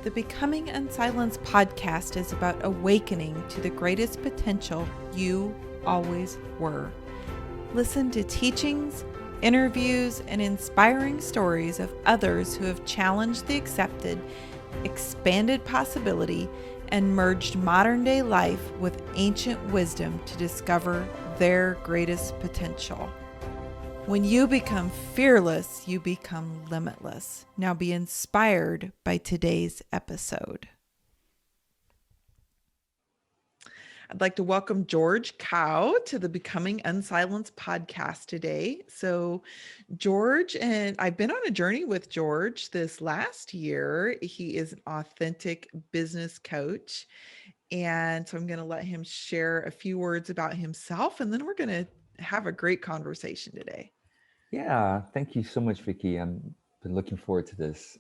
The Becoming Unsilenced podcast is about awakening to the greatest potential you always were. Listen to teachings, interviews, and inspiring stories of others who have challenged the accepted, expanded possibility, and merged modern day life with ancient wisdom to discover their greatest potential. When you become fearless, you become limitless. Now be inspired by today's episode. I'd like to welcome George Cow to the Becoming Unsilenced podcast today. So George, and I've been on a journey with George this last year. He is an authentic business coach. And so I'm going to let him share a few words about himself, and then we're going to have a great conversation today. Yeah, thank you so much, Vicki. I've been looking forward to this.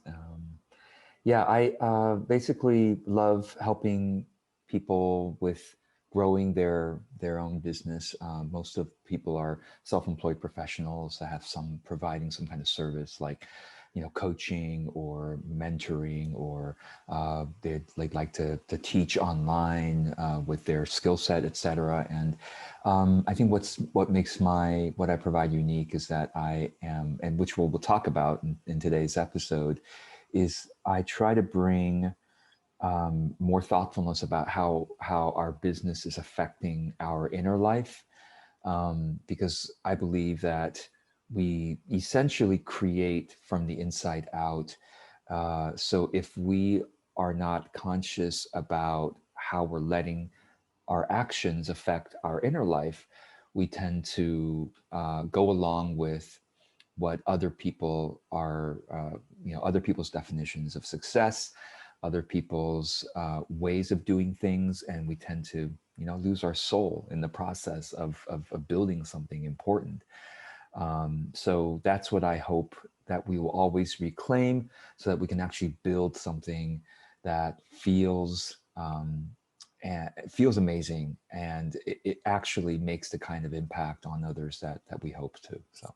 I basically love helping people with growing their own business. Most of people are self-employed professionals that have providing some kind of service, like coaching or mentoring, or they'd like to teach online with their skill set, etc. And I think what makes what I provide unique is that I am, and which we'll talk about in today's episode, is I try to bring more thoughtfulness about how our business is affecting our inner life, because I believe that we essentially create from the inside out. So if we are not conscious about how we're letting our actions affect our inner life, we tend to go along with what other people are, other people's definitions of success, other people's ways of doing things, and we tend to, lose our soul in the process of building something important. So that's what I hope that we will always reclaim, so that we can actually build something that feels and it feels amazing, and it actually makes the kind of impact on others that we hope to. So.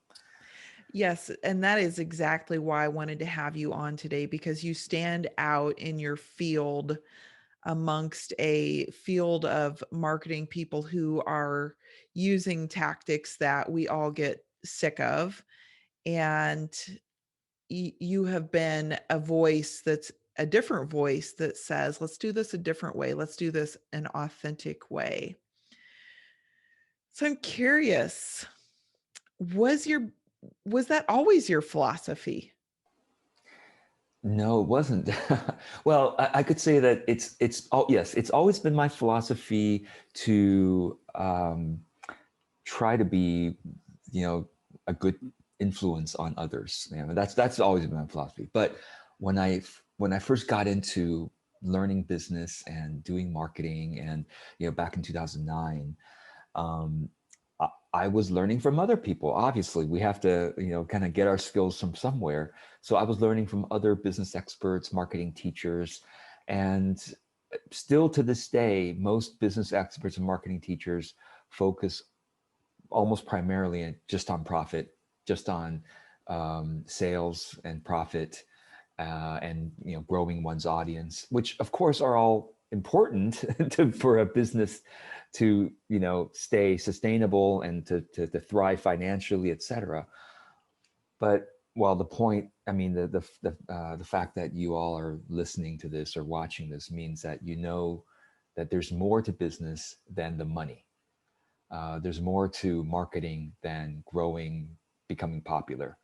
Yes, and that is exactly why I wanted to have you on today, because you stand out in your field amongst a field of marketing people who are using tactics that we all get sick of. And you have been a voice that's a different voice that says, let's do this a different way. Let's do this an authentic way. So I'm curious, was that always your philosophy? No, it wasn't. Well, I could say that yes, it's always been my philosophy to try to be, a good influence on others. That's always been my philosophy. But when I first got into learning business and doing marketing, and back in 2009, I was learning from other people. Obviously, we have to, kind of get our skills from somewhere. So I was learning from other business experts, marketing teachers, and still to this day, most business experts and marketing teachers focus almost primarily just on profit, just on sales and profit, and growing one's audience, which of course are all important for a business to stay sustainable and to thrive financially, etc. But the point, I mean, the fact that you all are listening to this or watching this means that that there's more to business than the money. There's more to marketing than growing, becoming popular.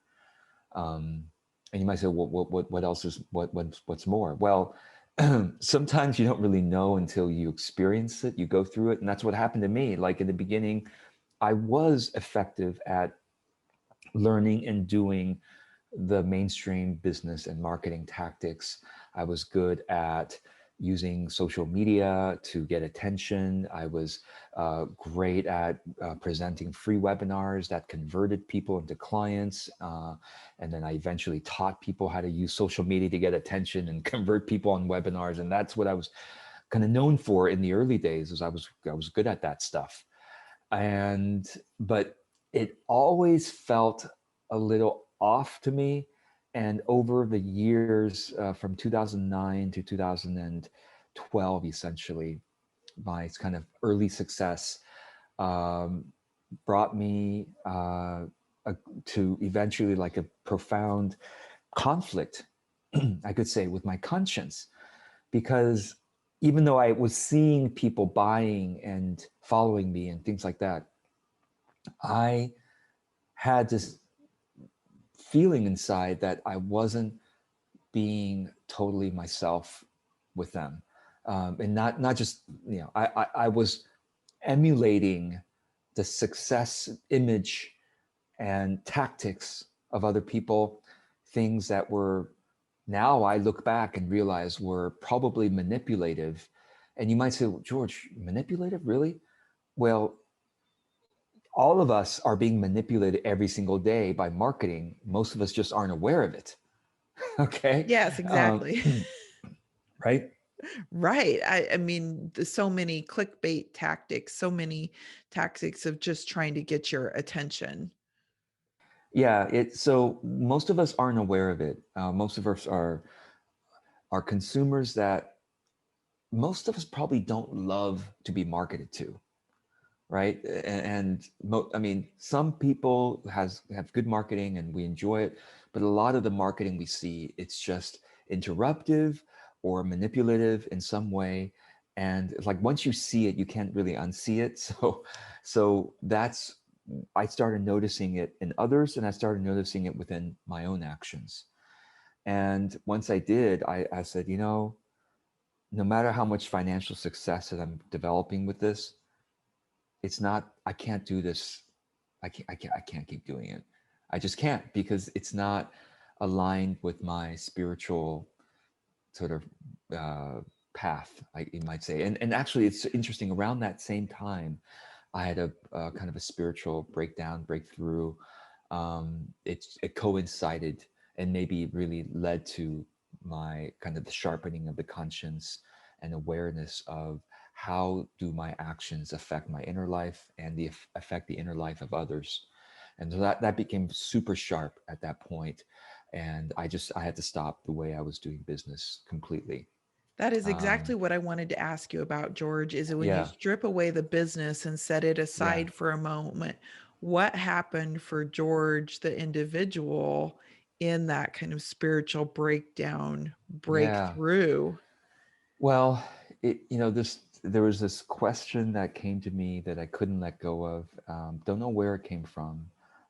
And you might say, what else is what's more? Well, sometimes you don't really know until you experience it, you go through it. And that's what happened to me. Like in the beginning, I was effective at learning and doing the mainstream business and marketing tactics. I was good at using social media to get attention. I was great at presenting free webinars that converted people into clients. And then I eventually taught people how to use social media to get attention and convert people on webinars. And that's what I was kind of known for in the early days, is I was good at that stuff. But it always felt a little off to me And over the years, from 2009 to 2012, essentially, my kind of early success um, brought me to eventually like a profound conflict, I could say, with my conscience. Because even though I was seeing people buying and following me and things like that, I had this feeling inside that I wasn't being totally myself with them, and not just, you know, I was emulating the success image and tactics of other people, things that were, now I look back and realize were probably manipulative. And you might say, well, George, manipulative, really? Well, all of us are being manipulated every single day by marketing. Most of us just aren't aware of it. Okay. Yes, um, exactly. right. Right. I mean, so many clickbait tactics, so many tactics of just trying to get your attention. Yeah, so most of us aren't aware of it. Most of us are consumers that most of us probably don't love to be marketed to, right? I mean, some people have good marketing and we enjoy it, but a lot of the marketing we see, it's just interruptive or manipulative in some way. And it's like once you see it, you can't really unsee it. So that's, I started noticing it in others, and I started noticing it within my own actions. And once I did, I said, you know, no matter how much financial success that I'm developing with this, it's not, I can't do this. I can't keep doing it. I just can't, because it's not aligned with my spiritual sort of path, you might say. And actually, it's interesting. Around that same time, I had a kind of a spiritual breakthrough. It coincided and maybe really led to my kind of the sharpening of the conscience and awareness of how do my actions affect my inner life and affect the inner life of others. And so that became super sharp at that point. And I had to stop the way I was doing business completely. That is exactly Um, what I wanted to ask you about, George, is that when you yeah, strip away the business and set it yeah, aside for a moment, what happened for George, the individual, in that kind of spiritual breakdown, yeah. breakthrough? Well, there was this question that came to me that I couldn't let go of. Don't know where it came from,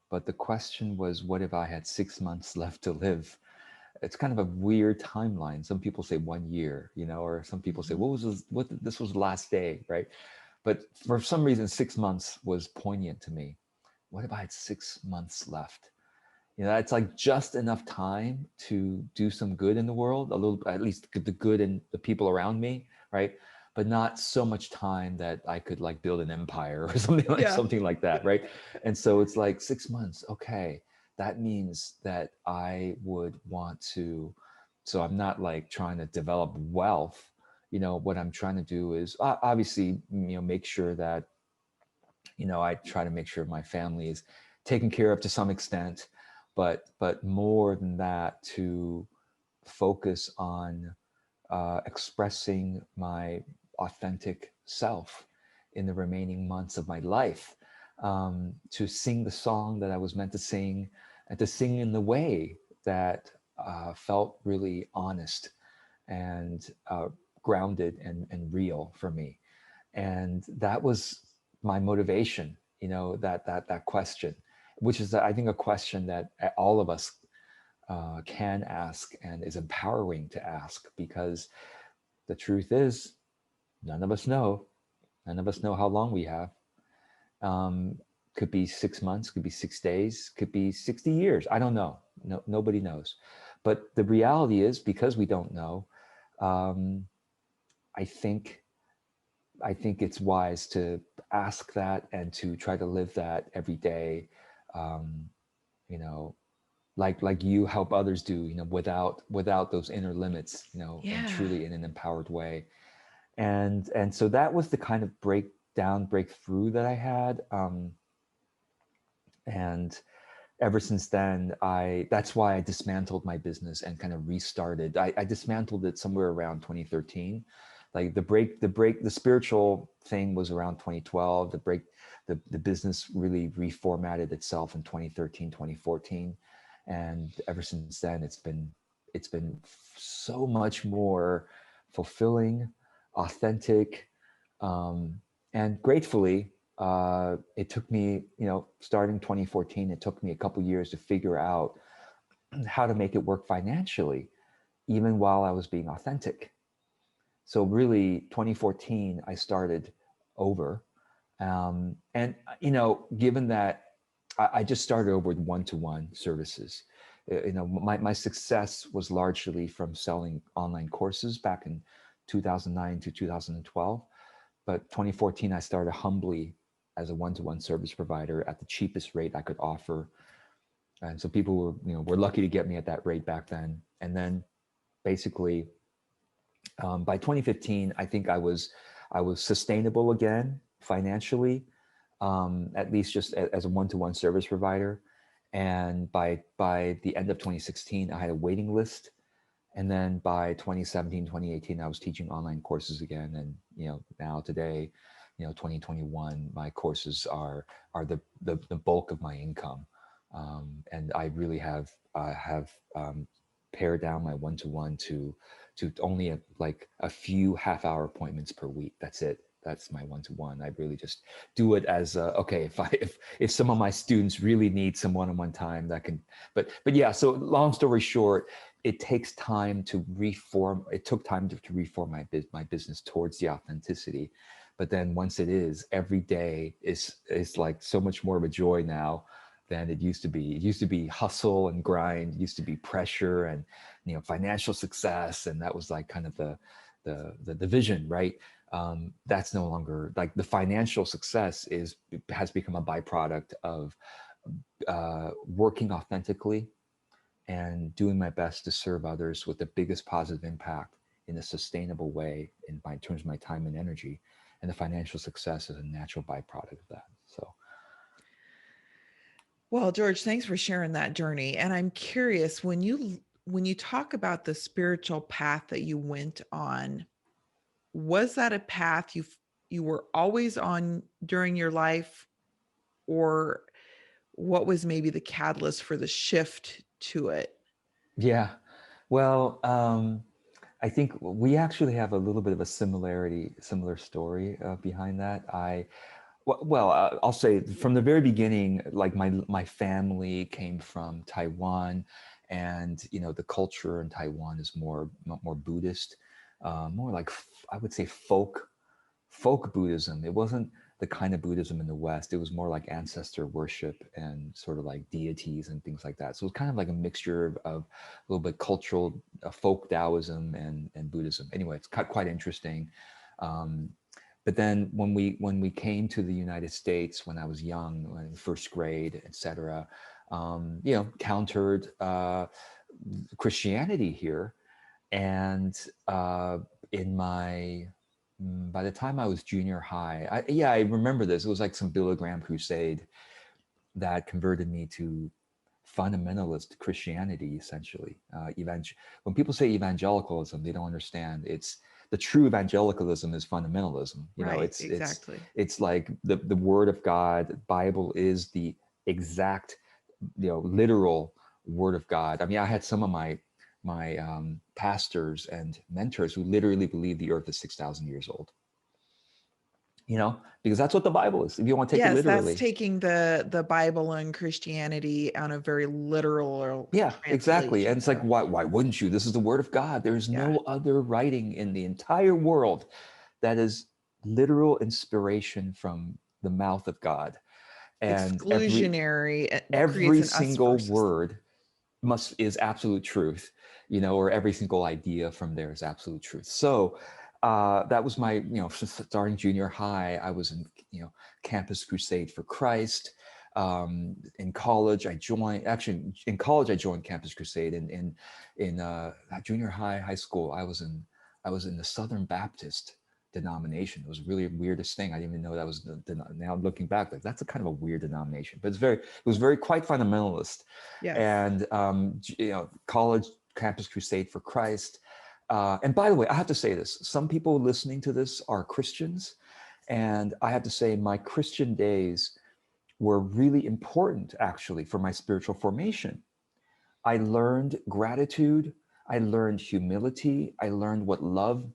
but the question was, what if I had 6 months left to live? It's kind of a weird timeline. Some people say 1 year, or some people say, Mhm. this was the last day, right? But for some reason, 6 months was poignant to me. What if I had 6 months left? It's like just enough time to do some good in the world, a little, at least the good in the people around me, right? But not so much time that I could like build an empire or Yeah. something like that, right? And so it's like 6 months. Okay, that means that I would want to. So I'm not like trying to develop wealth. What I'm trying to do is obviously, make sure that I try to make sure my family is taken care of to some extent, but more than that, to focus on expressing my authentic self in the remaining months of my life, to sing the song that I was meant to sing, and to sing in the way that felt really honest and grounded and real for me. And that was my motivation, that question, which is, I think, a question that all of us can ask and is empowering to ask, because the truth is, none of us know. None of us know how long we have. Could be 6 months, could be 6 days, could be 60 years. I don't know. No, nobody knows. But the reality is, because we don't know, um, I think I think it's wise to ask that and to try to live that every day. Um, you know, like you help others do, without those inner limits, and Yeah. truly in an empowered way. And so that was the kind of breakthrough that I had. And ever since then, that's why I dismantled my business and kind of restarted. I dismantled it somewhere around 2013. Like the spiritual thing was around 2012. The business really reformatted itself in 2013, 2014. And ever since then, it's been so much more fulfilling, authentic, um, and gratefully, it took me, starting 2014, it took me a couple years to figure out how to make it work financially, even while I was being authentic. So really, 2014, I started over. And, given that I just started over with one-to-one services, my success was largely from selling online courses back in 2009 to 2012. But 2014, I started humbly as a one-to-one service provider at the cheapest rate I could offer. And so people were lucky to get me at that rate back then. And then basically, by 2015, I think I was sustainable again financially, at least just as a one-to-one service provider. And by the end of 2016, I had a waiting list. And then by 2017, 2018, I was teaching online courses again. And now today, 2021, my courses are the bulk of my income. And I really have pared down my one-to-one to only like a few half-hour appointments per week. That's it. That's my one-to-one. I really just do it as okay. If some of my students really need some one-on-one time, that can. But yeah. So long story short, it takes time to reform. It took time to reform my business towards the authenticity. But then once it is, every day is like so much more of a joy now than it used to be. It used to be hustle and grind. It used to be pressure and financial success, and that was like kind of the vision, right? That's no longer like the financial success has become a byproduct of working authentically and doing my best to serve others with the biggest positive impact in a sustainable way in terms of my time and energy. And the financial success is a natural byproduct of that. So, Well, George, thanks for sharing that journey. And I'm curious, when you talk about the spiritual path that you went on, was that a path you were always on during your life, or what was maybe the catalyst for the shift to it? yeah. Well, I think we actually have a little bit of a similar story behind that. I'll say from the very beginning, like my family came from Taiwan, and the culture in Taiwan is more Buddhist, more like I would say folk Buddhism. It wasn't the kind of Buddhism in the West. It was more like ancestor worship and sort of like deities and things like that. So it's kind of like a mixture of a little bit cultural folk Taoism and Buddhism. Anyway, it's quite interesting. Um, but then when we came to the United States when I was young, in first grade, etc., countered Christianity here, and in my by the time I was junior high, I remember this. It was like some Billy Graham crusade that converted me to fundamentalist Christianity, essentially. When people say evangelicalism, they don't understand. It's the true evangelicalism is fundamentalism. Right, It's exactly. it's like the Word of God. Bible is the exact, literal Word of God. I mean, I had some of my pastors and mentors who literally believe the earth is 6,000 years old, because that's what the Bible is, if you want to take it Yes, that's literally. taking the Bible and Christianity on a very literal Yeah, exactly. And translation it's like, of. why wouldn't you? This is the Word of God. There's Yeah, no other writing in the entire world that is literal inspiration from the mouth of God. And every exclusionary, creates every an us single versus. word is absolute truth, or every single idea from there is absolute truth. So that was my, starting junior high, I was in, Campus Crusade for Christ. In college, I joined Campus Crusade. In junior high school, I was in the Southern Baptist denomination. It was really the weirdest thing. I didn't even know that was now looking back, like that's a kind of a weird denomination, but it was very quite fundamentalist. Yes. And college campus crusade for Christ. And by the way, I have to say this, some people listening to this are Christians. And I have to say my Christian days were really important actually for my spiritual formation. I learned gratitude. I learned humility. I learned what love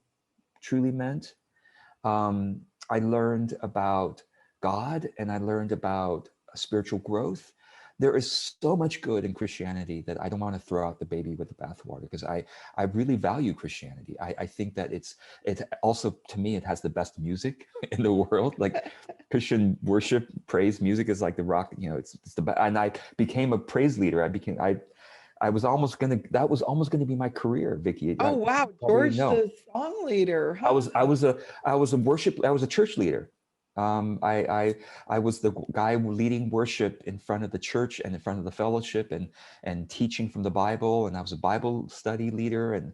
truly meant. I learned about God, and I learned about spiritual growth. There is so much good in Christianity that I don't want to throw out the baby with the bathwater, because I really value Christianity. I think that it also, to me, it has the best music in the world. Like Christian worship, praise music is like the rock, it's the best. And I became a praise leader. I was almost that was almost gonna be my career, Vicki. Oh, wow. Probably George, no. the song leader, I huh? was I was a I was a worship I was a church leader. I was the guy leading worship in front of the church and in front of the fellowship, and teaching from the Bible, and I was a Bible study leader, and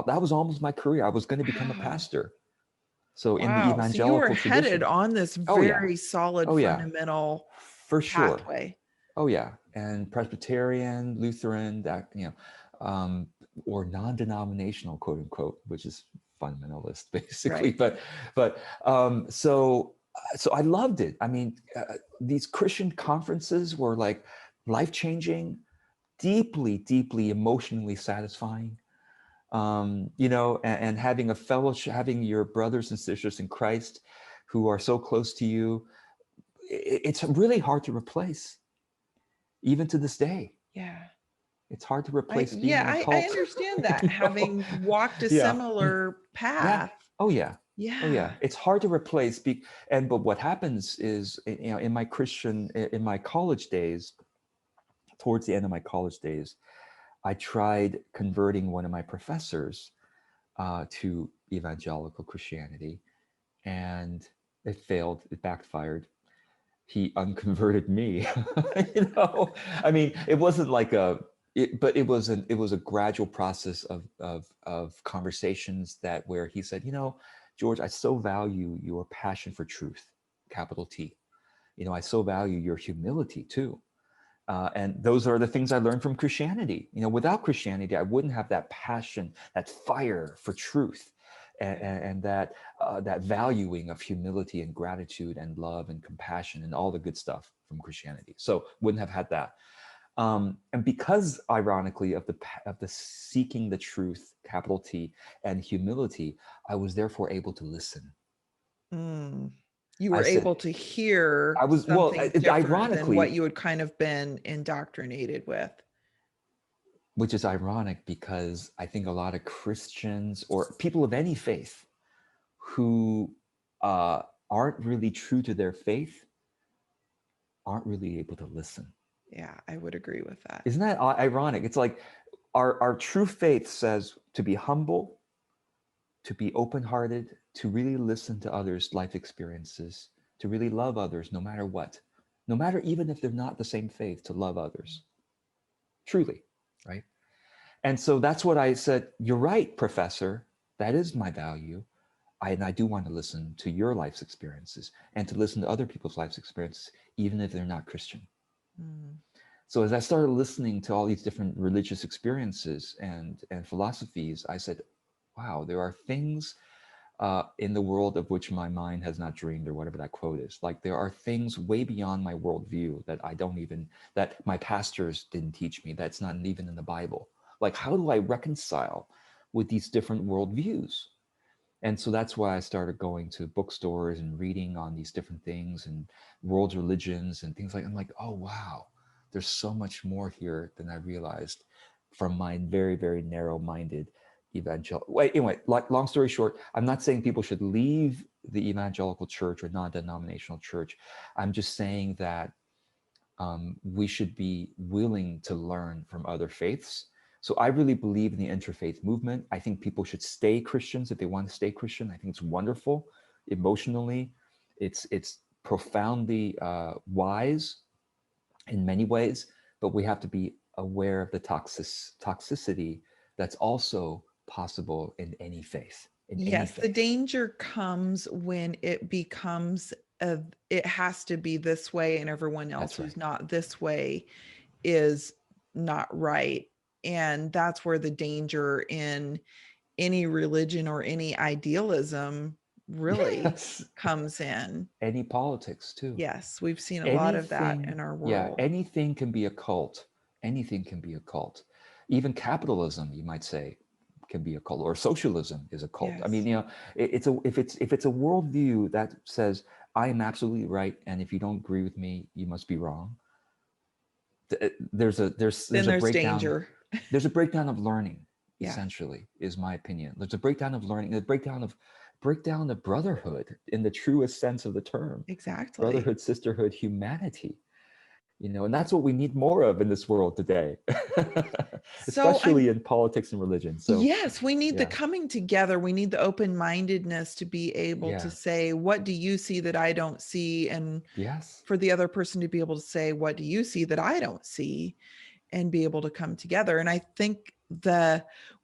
that was almost my career. I was going to become a Wow. pastor. So in the Wow. So you were evangelical headed tradition. on this Oh yeah. very solid Oh yeah. fundamental For sure. pathway. Oh yeah. And Presbyterian, Lutheran, that um, or non-denominational, quote unquote, which is fundamentalist basically. Right. So I loved it. I mean, these Christian conferences were like life-changing, deeply, deeply emotionally satisfying. And having a fellowship, having your brothers and sisters in Christ who are so close to you, it's really hard to replace, even to this day. Yeah. It's hard to replace being in a I cult. understand that, having walked a Yeah. similar Yeah. path. Oh yeah. Oh Yeah. yeah. It's hard to replace. But what happens is, in my college days, towards the end of my college days, I tried converting one of my professors to evangelical Christianity, and it failed. It backfired. He unconverted me. I mean, it wasn't like but it was a gradual process of conversations where he said, George, I so value your passion for truth, capital T. I so value your humility too. And those are the things I learned from Christianity. Without Christianity, I wouldn't have that passion, that fire for truth, and that valuing of humility and gratitude and love and compassion and all the good stuff from Christianity. So wouldn't have had that. And because, ironically, of the seeking the truth, capital T, and humility, I was therefore able to listen. Mm. You I were said, able to hear I was, well, something different than what ironically, you had kind of been indoctrinated with. which is ironic because I think a lot of Christians or people of any faith who aren't really true to their faith aren't really able to listen. Yeah, I would agree with that. Isn't that ironic? It's like our true faith says to be humble, to be open-hearted, to really listen to others' life experiences, to really love others no matter what, no matter even if they're not the same faith, to love others truly, right? And so that's what I said. You're right, professor. That is my value. And I do want to listen to your life's experiences and to listen to other people's life's experiences, even if they're not Christian. Mm. So as I started listening to all these different religious experiences and philosophies, I said, wow, there are things in the world of which my mind has not dreamed, or whatever that quote is. Like there are things way beyond my worldview that my pastors didn't teach me, that's not even in the Bible. Like, how do I reconcile with these different worldviews? And so that's why I started going to bookstores and reading on these different things and world religions and things like, I'm like, oh, wow, there's so much more here than I realized from my very, very narrow-minded evangelical. Wait, anyway, like, long story short, I'm not saying people should leave the evangelical church or non-denominational church. I'm just saying that we should be willing to learn from other faiths. So I really believe in the interfaith movement. I think people should stay Christians if they want to stay Christian. I think it's wonderful emotionally. It's profoundly wise in many ways, but we have to be aware of the toxicity that's also possible in any faith. in Yes, the anything. danger comes when it becomes it has to be this way, and everyone else That's right. who's not this way is not right. And that's where the danger in any religion or any idealism really Yes. comes in. Any politics too. Yes, we've seen a lot of that Anything, in our yeah, world. anything can be a cult. Anything can be a cult. Even capitalism, you might say, can be a cult, or socialism is a cult. I mean, Yes. it's a if it's a worldview that says I am absolutely right, and if you don't agree with me, you must be wrong. Then There's a there's breakdown. danger. There's a breakdown of learning. Yeah, Essentially, is my opinion. There's a breakdown of learning. A breakdown of brotherhood in the truest sense of the term. exactly. Brotherhood, sisterhood, humanity. And that's what we need more of in this world today, So especially I'm in politics and religion. So, Yes, we need the yeah, coming together. We need the open-mindedness to be able to yeah, say, what do you see that I don't see? And yes, for the other person to be able to say, what do you see that I don't see? And be able to come together. And I think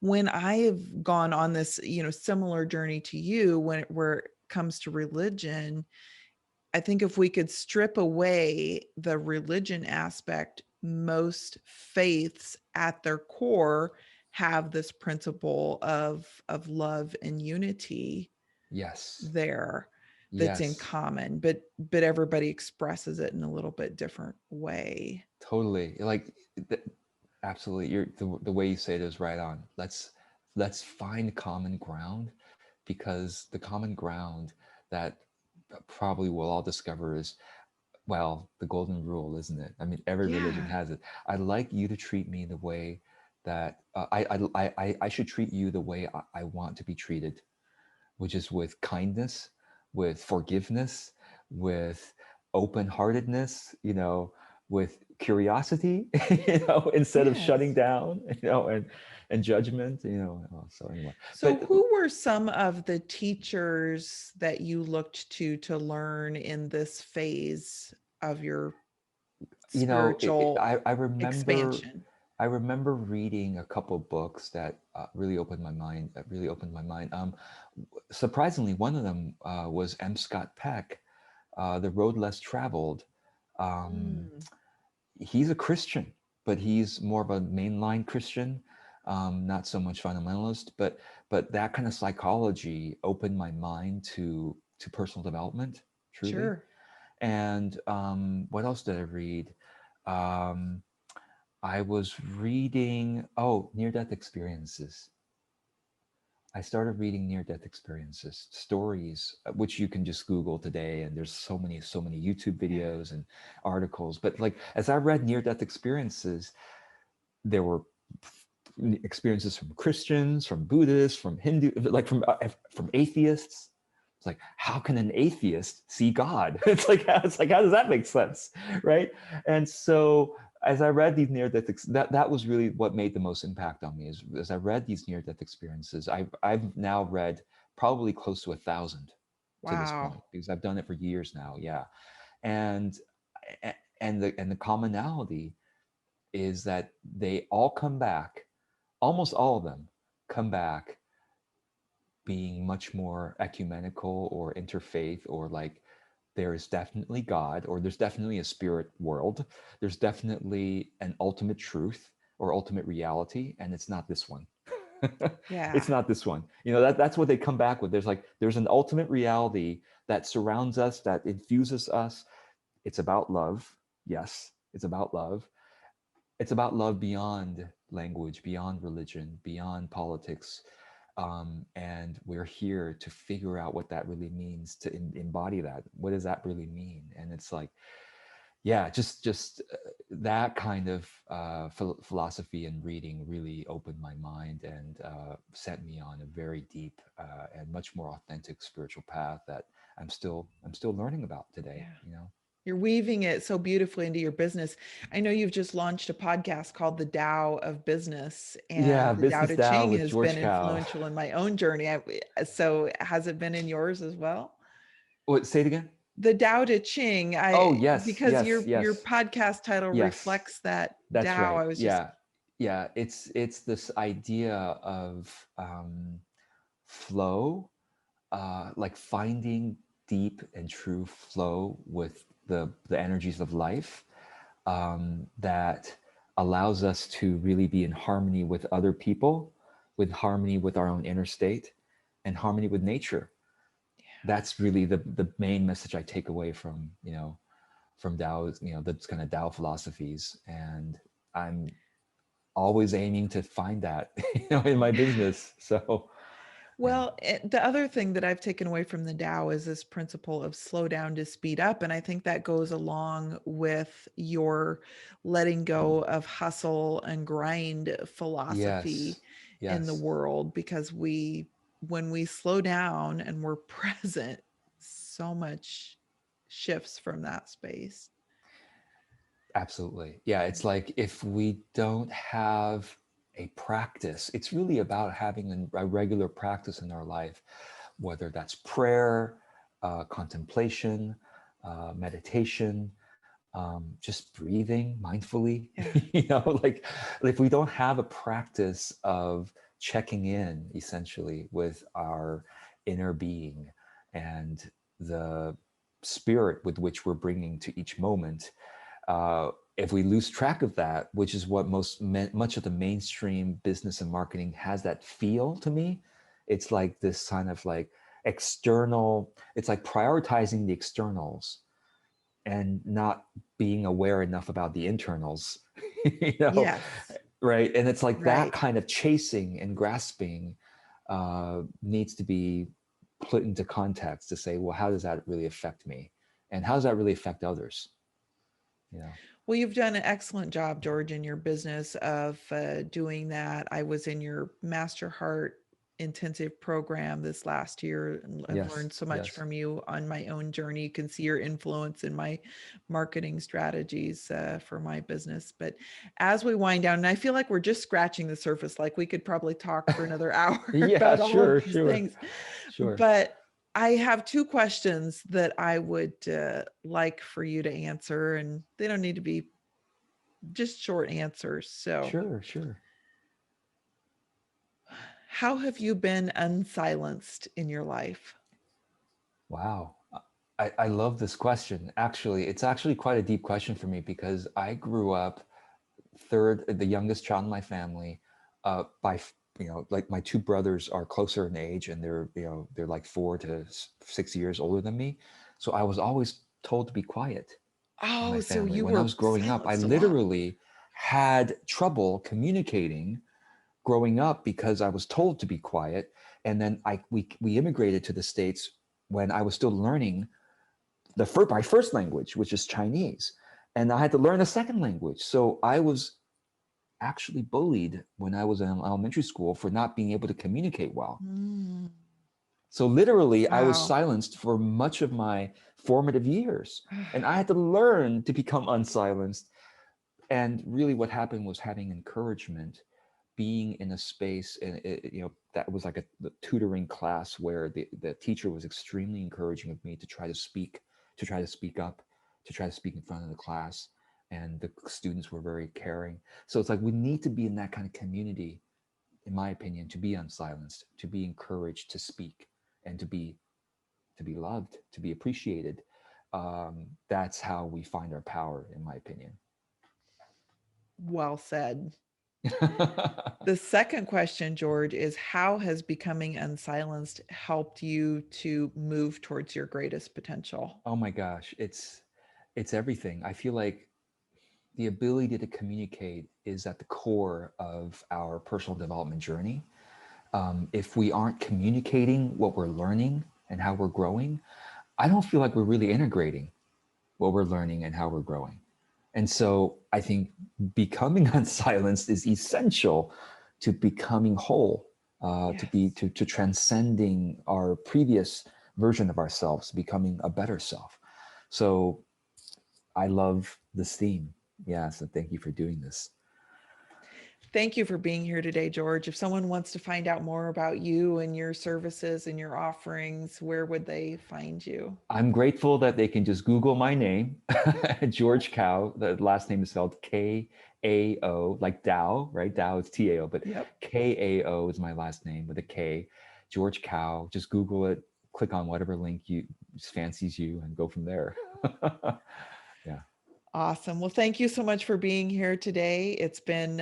when I have gone on this, similar journey to you, where it comes to religion, I think if we could strip away the religion aspect, most faiths at their core have this principle of love and unity yes, there that's in yes, common, but everybody expresses it in a little bit different way. totally. Like, absolutely. The way you say it is right on. Let's find common ground, because the common ground that probably we'll all discover is, well, the golden rule, isn't it? I mean, every religion Yeah. has it. I'd like you to treat me the way that I should treat you the way I want to be treated, which is with kindness, with forgiveness, with open-heartedness, with curiosity, instead of shutting Yes. down, and judgment, so anyway. So, But who were some of the teachers that you looked to learn in this phase of your spiritual I remember expansion? reading a couple books that really opened my mind. Surprisingly, one of them was M. Scott Peck, The Road Less Traveled. Um, Mm, he's a Christian, but he's more of a mainline Christian, not so much fundamentalist. But that kind of psychology opened my mind to personal development, truly. sure. And what else did I read? Um, I was reading, near-death experiences. I started reading near-death experiences, stories, which you can just Google today, and there's so many YouTube Yeah. videos and articles. But like, as I read near-death experiences, there were experiences from Christians, from Buddhists, from Hindu, like from atheists. It's like, how can an atheist see God? It's like, how does that make sense, right? And so, as I read these near-death, that was really what made the most impact on me. Is as I read these near-death experiences, I've now read probably close to 1,000 to this Wow. point, because I've done it for years now. Yeah, and the commonality is that they all come back, almost all of them come back being much more ecumenical or interfaith, or like, there is definitely God, or there's definitely a spirit world, there's definitely an ultimate truth or ultimate reality, and it's not this one. It's Yeah. not this one. That's what they come back with. There's an ultimate reality that surrounds us, that infuses us. It's about love. Yes, it's about love. It's about love beyond language, beyond religion, beyond politics. And we're here to figure out what that really means, to embody that. What does that really mean? And it's like, yeah, just that kind of philosophy and reading really opened my mind, and set me on a very deep and much more authentic spiritual path that I'm still learning about today. Yeah. You're weaving it so beautifully into your business. I know you've just launched a podcast called the DAO of Business, and Yeah, the Tao Business Te Tao Ching with has been George Kao. influential in my own journey. So has it been in yours as well? What? Say it again. The Tao Te Ching, Oh, yes, because yes, your yes, podcast title yes. reflects that That's Tao. right. I was just Yeah, yeah. It's this idea of flow, like finding deep and true flow with the energies of life, that allows us to really be in harmony with other people, with harmony with our own inner state, and harmony with nature. That's really the main message I take away from, from Tao, that's kind of Tao philosophies. And I'm always aiming to find that, in my business. So, yeah. Well, the other thing that I've taken away from the Tao is this principle of slow down to speed up. And I think that goes along with your letting go of hustle and grind Yes. philosophy in the Yes. world, because when we slow down and we're present, so much shifts from that space. Absolutely. Yeah. It's like if we don't have a practice, it's really about having a regular practice in our life, whether that's prayer, contemplation, meditation, just breathing mindfully. Yeah. Like if we don't have a practice of checking in essentially with our inner being and the spirit with which we're bringing to each moment, if we lose track of that, which is what much of the mainstream business and marketing has that feel to me, it's like this kind of like external, it's like prioritizing the externals and not being aware enough about the internals, you know, Yes. right? And it's like that Right. kind of chasing and grasping needs to be put into context to say, well, how does that really affect me? And how does that really affect others? Yeah. Well, you've done an excellent job, George, in your business of doing that. I was in your Masterheart intensive program this last year, and I've Yes. learned so much Yes. from you on my own journey. You can see your influence in my marketing strategies for my business. But as we wind down, and I feel like we're just scratching the surface, like we could probably talk for another hour Yeah. about all of Sure. these Sure. things. Sure. But I have two questions that I would like for you to answer, and they don't need to be just short answers. So, Sure. Sure. how have you been unsilenced in your life? Wow. I love this question. Actually, it's actually quite a deep question for me because I grew up the youngest child in my family, like my two brothers are closer in age and they're like 4 to 6 years older than me. So I was always told to be quiet in my Oh, so family. you When I were was growing up, I silenced a lot. literally had trouble communicating growing up because I was told to be quiet. And then we immigrated to the States when I was still learning my first language, which is Chinese. And I had to learn a second language. So I was actually bullied when I was in elementary school for not being able to communicate well. Mm, So literally, I was wow. silenced for much of my formative years. And I had to learn to become unsilenced. And really what happened was having encouragement, being in a space, and that was like the tutoring class where the teacher was extremely encouraging of me to try to speak, to try to speak up, to try to speak in front of the class. And the students were very caring. So it's like we need to be in that kind of community, in my opinion, to be unsilenced, to be encouraged to speak, and to be loved, to be appreciated. That's how we find our power, in my opinion. Well said. The second question, George, is how has becoming unsilenced helped you to move towards your greatest potential? Oh my gosh, it's everything. I feel like the ability to communicate is at the core of our personal development journey. If we aren't communicating what we're learning and how we're growing, I don't feel like we're really integrating what we're learning and how we're growing. And so I think becoming unsilenced is essential to becoming whole, Yes. to transcending our previous version of ourselves, becoming a better self. So I love this theme. Yeah, so thank you for doing this. Thank you for being here today, George. If someone wants to find out more about you and your services and your offerings, where would they find you? I'm grateful that they can just Google my name, George Kao. The last name is spelled Kao, like Tao, right? Tao is Tao, but Yep. Kao is my last name with a K. George Cow. Just Google it, click on whatever link you fancies you, and go from there. Yeah. Awesome. Well, thank you so much for being here today. It's been,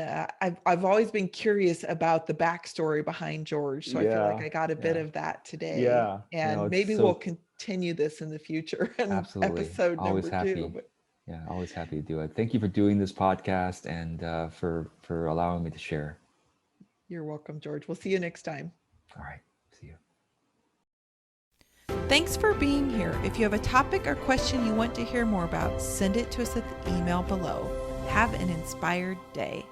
I've always been curious about the backstory behind George. So I feel like Yeah. I got a bit Yeah. of that today, Yeah. No, and it's maybe we'll so continue this in the future in absolutely episode always number 2. happy. But Yeah, always happy to do it. Thank you for doing this podcast and for allowing me to share. you're welcome, George. We'll see you next time. All right. See you. Thanks for being here. If you have a topic or question you want to hear more about, send it to us at the email below. Have an inspired day.